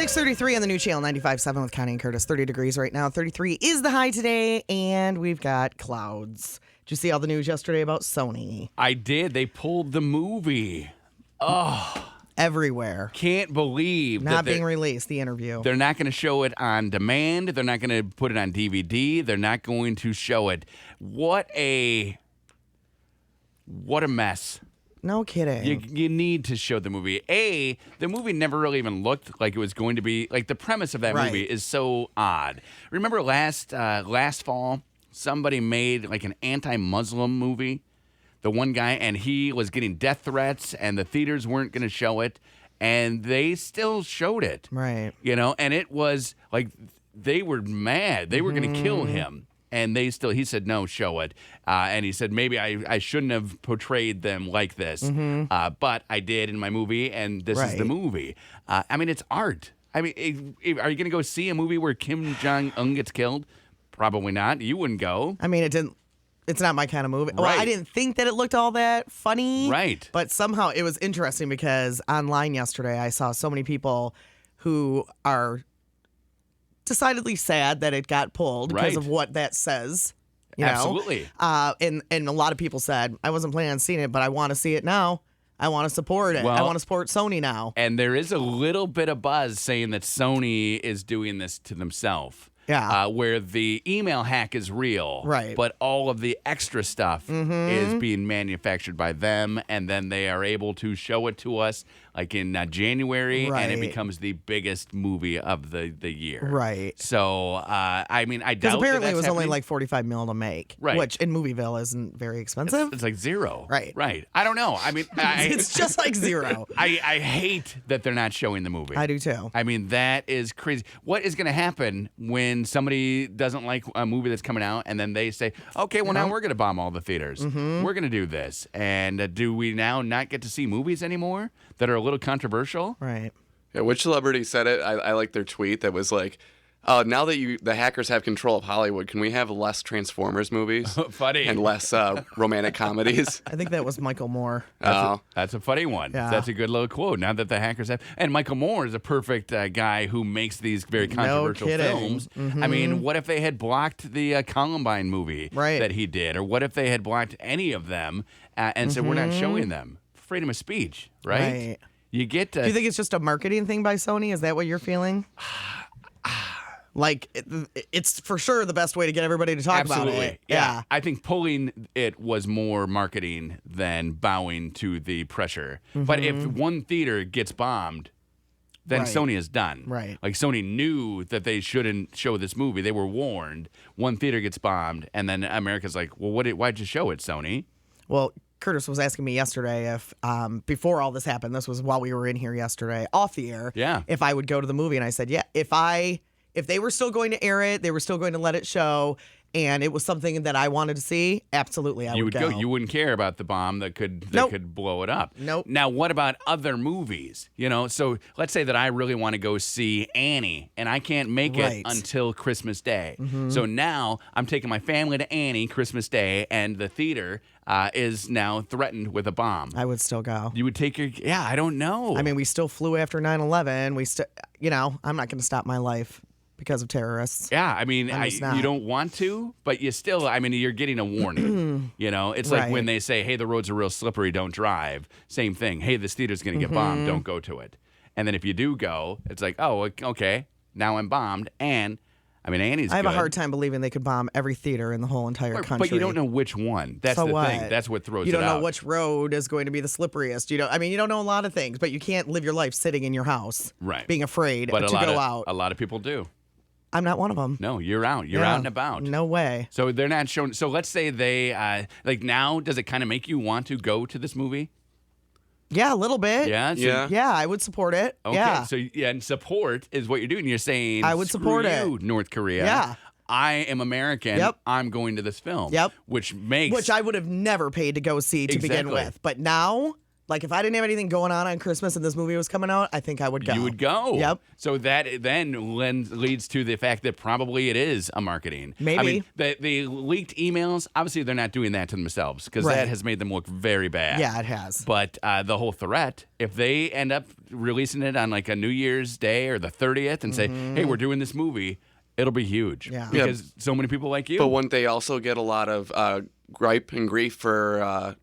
6:33 on the new channel 95.7 with Connie and Curtis. 30 degrees right now. 33 is the high today, and we've got clouds. Did you see all the news yesterday about Sony? I did. They pulled the movie. Oh. Everywhere. Can't believe Not that being released, the interview. They're not going to show it on demand. They're not going to put it on DVD. They're not going to show it. What a mess. No kidding. You need to show the movie. The movie never really even looked like it was going to be. Like, the premise of that movie is so odd. Remember last fall, somebody made like an anti-Muslim movie? The one guy, and he was getting death threats, and the theaters weren't going to show it, and they still showed it. Right. You know, and it was like they were mad. They were going to kill him. And he said, no, show it. And he said, maybe I shouldn't have portrayed them like this. But I did in my movie, and this is the movie. I mean, it's art. I mean, are you going to go see a movie where Kim Jong-un gets killed? Probably not. You wouldn't go. I mean, it's not my kind of movie. Right. Well, I didn't think that it looked all that funny. Right. But somehow it was interesting because online yesterday I saw so many people who are decidedly sad that it got pulled because of what that says. You Absolutely. know? And a lot of people said, I wasn't planning on seeing it, but I want to see it now. I want to support it. Well, I want to support Sony now. And there is a little bit of buzz saying that Sony is doing this to themselves. Yeah. Where the email hack is real. Right. But all of the extra stuff is being manufactured by them, and then they are able to show it to us like in January, and it becomes the biggest movie of the year. Right. So, I mean, I doubt because apparently it was happening. only like $45 million to make. Right. Which in Movieville isn't very expensive. It's like zero. Right. Right. I don't know. I mean, it's just like zero. I hate that they're not showing the movie. I do too. I mean, that is crazy. What is going to happen when somebody doesn't like a movie that's coming out and then they say, okay, well, now we're going to bomb all the theaters. We're going to do this. And do we now not get to see movies anymore that are a little controversial? Right. Yeah, which celebrity said it? I like their tweet that was like, now that the hackers have control of Hollywood, can we have less Transformers movies? Funny. And less romantic comedies? I think that was Michael Moore. That's a funny one. Yeah. That's a good little quote. Now that the hackers have... And Michael Moore is a perfect guy who makes these very controversial films. I mean, what if they had blocked the Columbine movie that he did? Or what if they had blocked any of them and said, we're not showing them? Freedom of speech, right? You get to... Do you think it's just a marketing thing by Sony? Is that what you're feeling? Like, it's for sure the best way to get everybody to talk about it. Yeah. I think pulling it was more marketing than bowing to the pressure. But if one theater gets bombed, then Sony is done. Right. Like, Sony knew that they shouldn't show this movie. They were warned. One theater gets bombed, and then America's like, well, why'd you show it, Sony? Well, Curtis was asking me yesterday if, before all this happened, this was while we were in here yesterday, off the air, if I would go to the movie. And I said, yeah, if they were still going to air it, they were still going to let it show, and it was something that I wanted to see, absolutely I would go. You wouldn't care about the bomb that could blow it up. Nope. Now, what about other movies? You know, so let's say that I really want to go see Annie, and I can't make it until Christmas Day. So now I'm taking my family to Annie Christmas Day, and the theater is now threatened with a bomb. I would still go. You would take your... Yeah, I don't know. I mean, we still flew after 9/11. We still, I'm not going to stop my life because of terrorists. Yeah, I mean, you don't want to, but you still, I mean, you're getting a warning. It's like when they say, hey, the roads are real slippery, don't drive. Same thing. Hey, this theater's going to get bombed, don't go to it. And then if you do go, it's like, oh, okay, now I'm bombed. And, I mean, Annie's I have good. a hard time believing they could bomb every theater in the whole entire country. But you don't know which one. That's so the what? thing. That's what throws it out. You out. don't know which road is going to be the slipperiest. You don't know a lot of things, but you can't live your life sitting in your house being afraid to go out. A lot of people do. I'm not one of them. No, you're out. You're out and about. No way. So they're not showing. So let's say they, now, does it kind of make you want to go to this movie? Yeah, a little bit. Yeah? Yeah, I would support it. Okay. Yeah. So, and support is what you're doing. You're saying, I would support you, North Korea. Yeah. I am American. Yep. I'm going to this film. Yep. Which I would have never paid to go see to begin with. But now, Like, if I didn't have anything going on Christmas and this movie was coming out, I think I would go. You would go. Yep. So that then leads to the fact that probably it is a marketing. Maybe. I mean, the leaked emails, obviously they're not doing that to themselves because that has made them look very bad. Yeah, it has. But the whole threat, if they end up releasing it on like a New Year's Day or the 30th and say, hey, we're doing this movie, it'll be huge. Yeah. Because so many people like you. But wouldn't they also get a lot of gripe and grief for,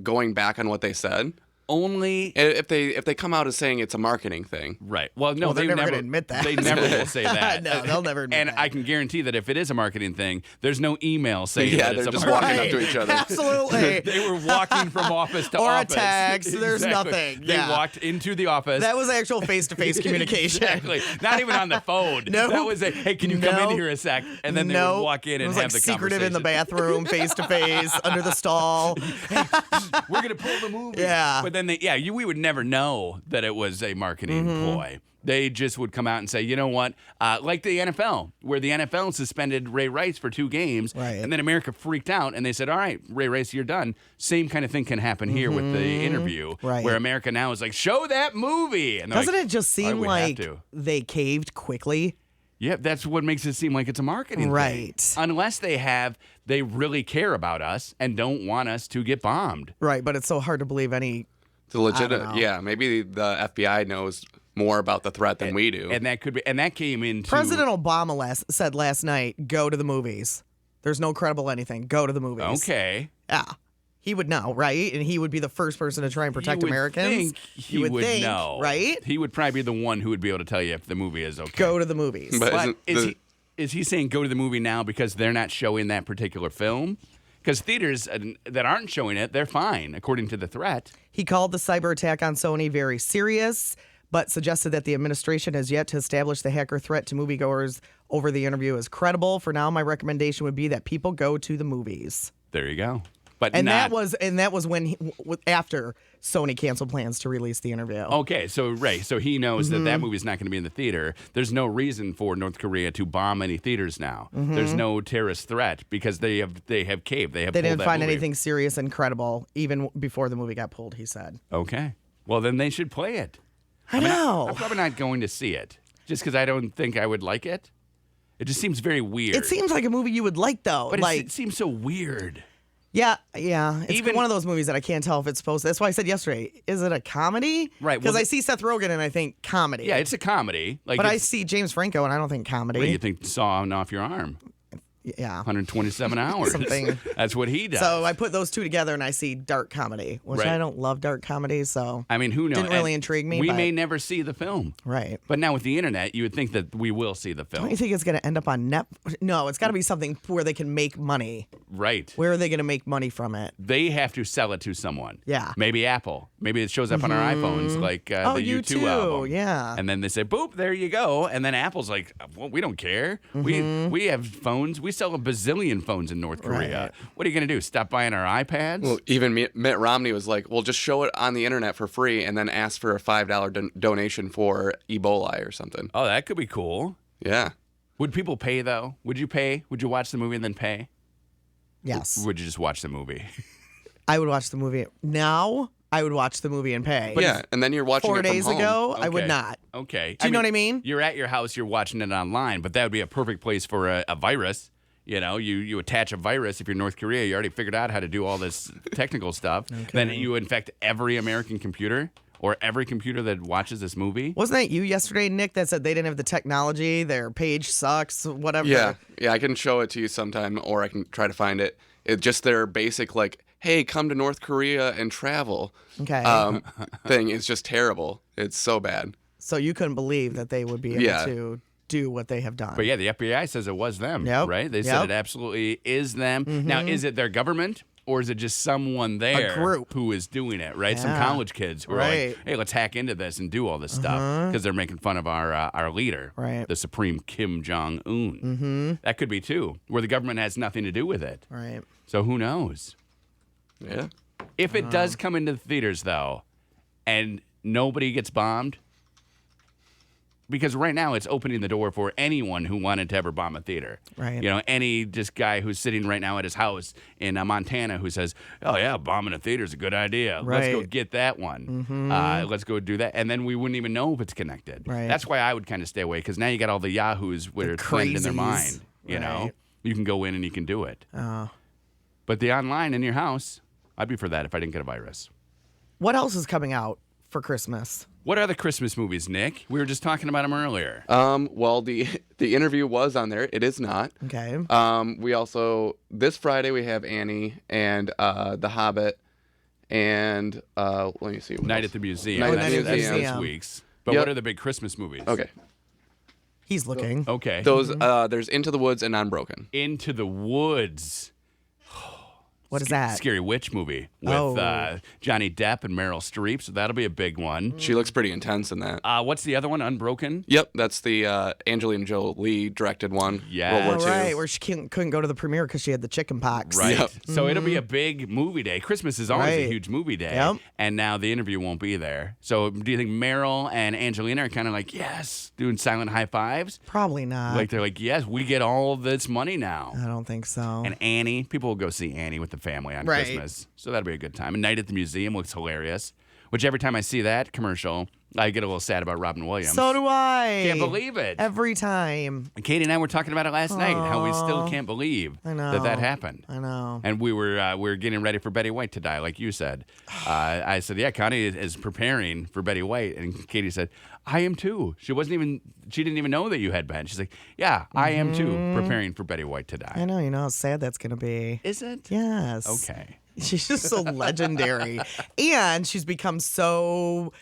going back on what they said? Only if they come out as saying it's a marketing thing. Right. Well, no, they're never going to admit that. They never will say that. No, they'll never admit and that. I can guarantee that if it is a marketing thing, there's no email saying that they're it's just a walking marketing up to each other. Absolutely. They were walking from office to Or a office. text. There's Exactly. nothing. They Yeah. walked into the office. That was actual face-to-face communication. Exactly. Not even on the phone. No. That was hey, can you come in here a sec? And then they would walk in and it was have like the secretive in the conversation. bathroom, face-to-face, under the stall. We're going to pull the movie. Yeah. But then we would never know that it was a marketing ploy. They just would come out and say, you know what? Like the NFL, where the NFL suspended Ray Rice for 2 games. Right. And then America freaked out and they said, all right, Ray Rice, you're done. Same kind of thing can happen here with the interview. Right. Where America now is like, show that movie. And Doesn't like, it just "All right, seem we have like to." they caved quickly? Yeah, that's what makes it seem like it's a marketing thing. Right. Unless they really care about us and don't want us to get bombed. Right, but it's so hard to believe any... The legit, I don't know. yeah, maybe the FBI knows more about the threat than we do. And that could be, and that came into President Obama said last night, go to the movies. There's no credible anything. Go to the movies. Okay. Yeah. He would know, right? And he would be the first person to try and protect You would Americans. think he would think, know, right? He would probably be the one who would be able to tell you if the movie is okay. Go to the movies. But But isn't is he saying go to the movie now because they're not showing that particular film? Because theaters that aren't showing it, they're fine, according to the threat. He called the cyber attack on Sony very serious, but suggested that the administration has yet to establish the hacker threat to moviegoers over the interview as credible. For now, my recommendation would be that people go to the movies. There you go. But that was when after Sony canceled plans to release the interview. Okay, so he knows Mm-hmm. that movie's not going to be in the theater. There's no reason for North Korea to bomb any theaters now. There's no terrorist threat because they have caved. They They didn't pulled that find movie. anything serious and credible even before the movie got pulled, he said. Okay, well then they should play it. I know. I'm probably not going to see it just because I don't think I would like it. It just seems very weird. It seems like a movie you would like, though. but like, it seems so weird. yeah. It's Even- one of those movies that I can't tell if it's supposed to. That's why I said yesterday, is it a comedy? Right, Because well, I see Seth Rogen and I think comedy. Yeah, it's a comedy. Like, But I it's- see James Franco and I don't think comedy. what do you think sawing off your arm? Yeah. 127 hours. Something. That's what he does. So I put those two together and I see dark comedy, which Right. I don't love dark comedy, so I mean, who knows? didn't really And intrigue me, We but- may never see the film. right. But now with the internet, you would think that we will see the film. Don't you think it's going to end up on net? No, it's got to be something where they can make money. Right. Where are they going to make money from it? They have to sell it to someone. Yeah. Maybe Apple. Maybe it shows up on our iPhones like the Oh, you U2 too. album. Yeah. And then they say, boop, there you go. And then Apple's like, well, we don't care. We have phones. We sell a bazillion phones in North Korea. Right. What are you going to do? Stop buying our iPads? Well, even Mitt Romney was like, well, just show it on the internet for free and then ask for a $5 donation for Ebola or something. Oh, that could be cool. Yeah. Would people pay, though? Would you pay? Would you watch the movie and then pay? Yes. Would you just watch the movie? I would watch the movie. Now, I would watch the movie and pay. Yeah, and then you're watching 4 it from days home. ago, I would Okay. not. Okay. Do you know what I mean? You're at your house, you're watching it online, but that would be a perfect place for a virus. You know, you attach a virus. If you're North Korea, you already figured out how to do all this technical stuff. Then you infect every American computer or every computer that watches this movie. Wasn't that you yesterday, Nick, that said they didn't have the technology, their page sucks, whatever? Yeah, I can show it to you sometime, or I can try to find it. It's just their basic, like, hey, come to North Korea and travel Okay. thing is just terrible. It's so bad. So you couldn't believe that they would be able Yeah. to do what they have done. But yeah, the FBI says it was them, Yep. right? They said Yep. it absolutely is them. Now, is it their government? Or is it just someone there group. who is doing it, right? Some Yeah. college kids who are Right. like, hey, let's hack into this and do all this stuff because they're making fun of our leader, Right. the Supreme Kim Jong-un. Mm-hmm. That could be, too, where the government has nothing to do with it. Right. So who knows? Yeah. If it does come into the theaters, though, and nobody gets bombed, because right now it's opening the door for anyone who wanted to ever bomb a theater. Right. You know, any just guy who's sitting right now at his house in Montana who says, "Oh yeah, bombing a theater is a good idea. Let's go get that one. Let's go do that," and then we wouldn't even know if it's connected. Right. That's why I would kind of stay away, because now you got all the yahoos where it's planted in their mind. You know, you can go in and you can do it. Oh. But the online in your house, I'd be for that if I didn't get a virus. What else is coming out for Christmas? What are the Christmas movies, Nick? We were just talking about them earlier. Well, the interview was on there. It is not. Okay. We also, this Friday, we have Annie and The Hobbit and let me see. Night at the Museum. Night at the That's Museum. this week's. But what are the big Christmas movies? Okay. He's looking. Okay. Those, there's Into the Woods and Unbroken. Into the Woods. What is that? Scary Witch movie with Johnny Depp and Meryl Streep, so that'll be a big one. She looks pretty intense in that. What's the other one, Unbroken? Yep, that's the Angelina Jolie directed one. Yeah. World War II. Right, where she couldn't go to the premiere because she had the chicken pox. Right. Yep. So it'll be a big movie day. Christmas is always a huge movie day. Yep. And now the interview won't be there. So do you think Meryl and Angelina are kind of like, yes, doing silent high fives? Probably not. Like they're like, yes, we get all this money now. I don't think so. And Annie, people will go see Annie with the family on Christmas. So that'll be a good time. And Night at the Museum looks hilarious, which every time I see that commercial, I get a little sad about Robin Williams. So do I. Can't believe it. Every time. And Katie and I were talking about it last night, how we still can't believe that happened. I know. And we were getting ready for Betty White to die, like you said. I said, yeah, Connie is preparing for Betty White. And Katie said, I am too. She didn't even know that you had been. She's like, yeah, I am too, preparing for Betty White to die. I know. You know how sad that's going to be. Is it? Yes. Okay. She's just so legendary. And she's become so...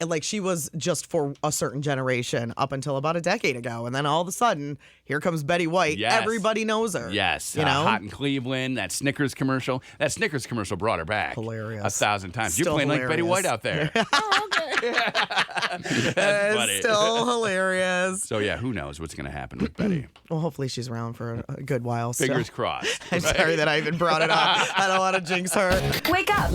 like she was just for a certain generation up until about a decade ago. And then all of a sudden, here comes Betty White. Yes. Everybody knows her. Yes. You know? Hot in Cleveland, that Snickers commercial. That Snickers commercial brought her back. Hilarious. 1,000 times. Still You're playing like Betty hilarious. White out there. Oh, okay. That's funny. Still hilarious. So, yeah, who knows what's going to happen with Betty. Well, hopefully she's around for a good while still. Fingers crossed. I'm sorry that I even brought it up. I don't want to jinx her. Wake up.